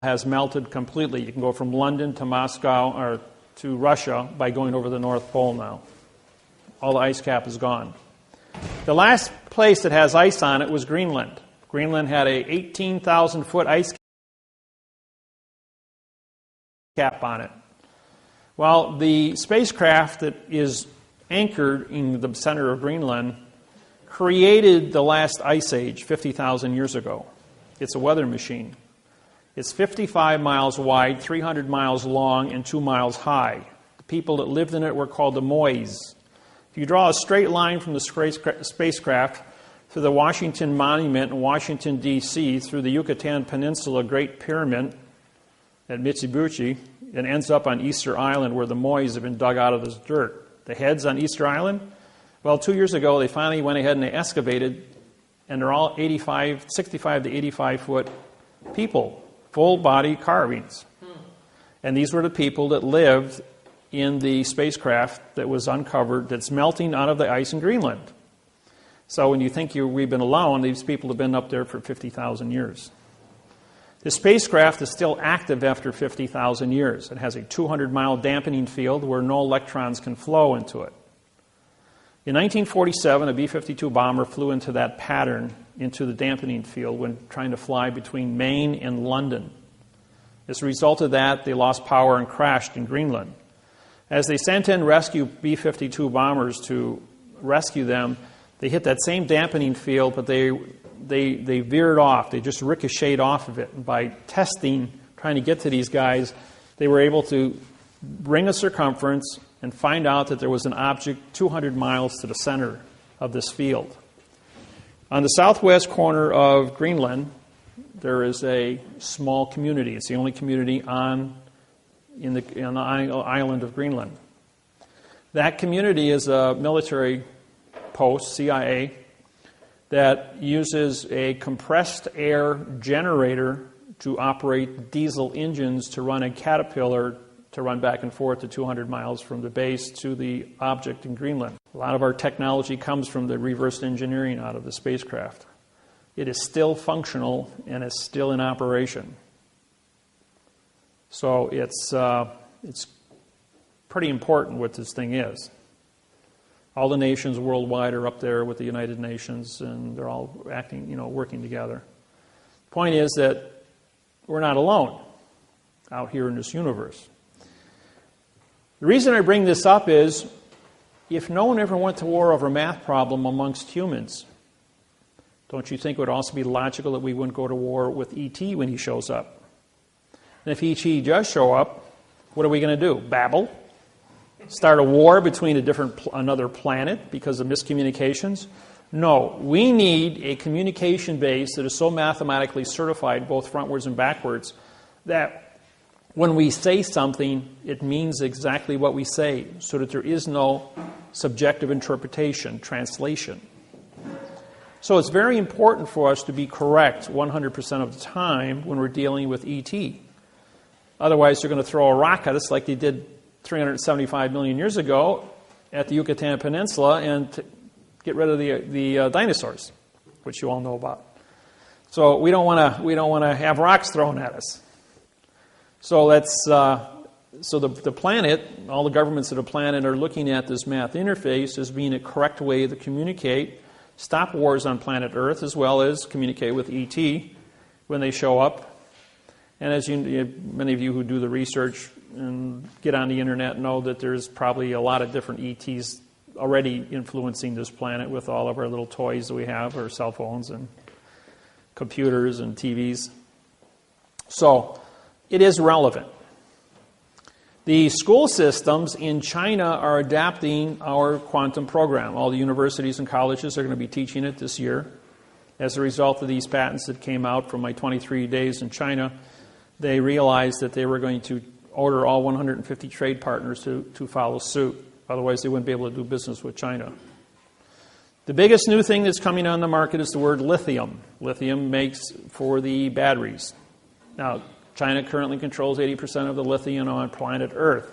has melted completely. You can go from London to Moscow or to Russia by going over the North Pole now. All the ice cap is gone. The last place that has ice on it was Greenland. Greenland had a 18,000-foot ice cap on it. Well, the spacecraft that is anchored in the center of Greenland created the last ice age 50,000 years ago. It's a weather machine. It's 55 miles wide, 300 miles long, and 2 miles high. The people that lived in it were called the Mois. If you draw a straight line from the spacecraft to the Washington Monument in Washington, D.C., through the Yucatan Peninsula Great Pyramid at Mitsubishi, and ends up on Easter Island where the Mois have been dug out of this dirt. The heads on Easter Island? Well, 2 years ago, they finally went ahead and they excavated, and they're all 65 to 85-foot people, full-body carvings. And these were the people that lived in the spacecraft that was uncovered, that's melting out of the ice in Greenland. So when you think we've been alone, these people have been up there for 50,000 years. The spacecraft is still active after 50,000 years. It has a 200-mile dampening field where no electrons can flow into it. In 1947, a B-52 bomber flew into that pattern, into the dampening field, when trying to fly between Maine and London. As a result of that, they lost power and crashed in Greenland. As they sent in rescue B-52 bombers to rescue them, they hit that same dampening field, but they veered off. They just ricocheted off of it. And by testing, trying to get to these guys, they were able to bring a circumference and find out that there was an object 200 miles to the center of this field. On the southwest corner of Greenland, there is a small community. It's the only community on the island of Greenland. That community is a military post, CIA, that uses a compressed air generator to operate diesel engines to run a Caterpillar to run back and forth to 200 miles from the base to the object in Greenland. A lot of our technology comes from the reverse engineering out of the spacecraft. It is still functional and it's still in operation. So it's pretty important what this thing is. All the nations worldwide are up there with the United Nations, and they're all working together. The point is that we're not alone out here in this universe. The reason I bring this up is, if no one ever went to war over a math problem amongst humans, don't you think it would also be logical that we wouldn't go to war with E.T. when he shows up? And if E.T. does show up, what are we going to do? Babble? Start a war between another planet because of miscommunications? No, we need a communication base that is so mathematically certified, both frontwards and backwards, that when we say something, it means exactly what we say, so that there is no subjective interpretation, translation. So it's very important for us to be correct 100% of the time when we're dealing with ET. Otherwise, they're going to throw a rock at us like they did 375 million years ago at the Yucatan Peninsula and get rid of the dinosaurs, which you all know about. So we don't want to have rocks thrown at us. So the planet, all the governments of the planet are looking at this math interface as being a correct way to communicate, stop wars on planet Earth, as well as communicate with ET when they show up. And as many of you who do the research and get on the internet know that there's probably a lot of different ETs already influencing this planet with all of our little toys that we have, our cell phones and computers and TVs. So it is relevant. The school systems in China are adapting our quantum program. All the universities and colleges are going to be teaching it this year. As a result of these patents that came out from my 23 days in China, they realized that they were going to order all 150 trade partners to follow suit. Otherwise, they wouldn't be able to do business with China. The biggest new thing that's coming on the market is the word lithium. Lithium makes for the batteries. Now, China currently controls 80% of the lithium on planet Earth.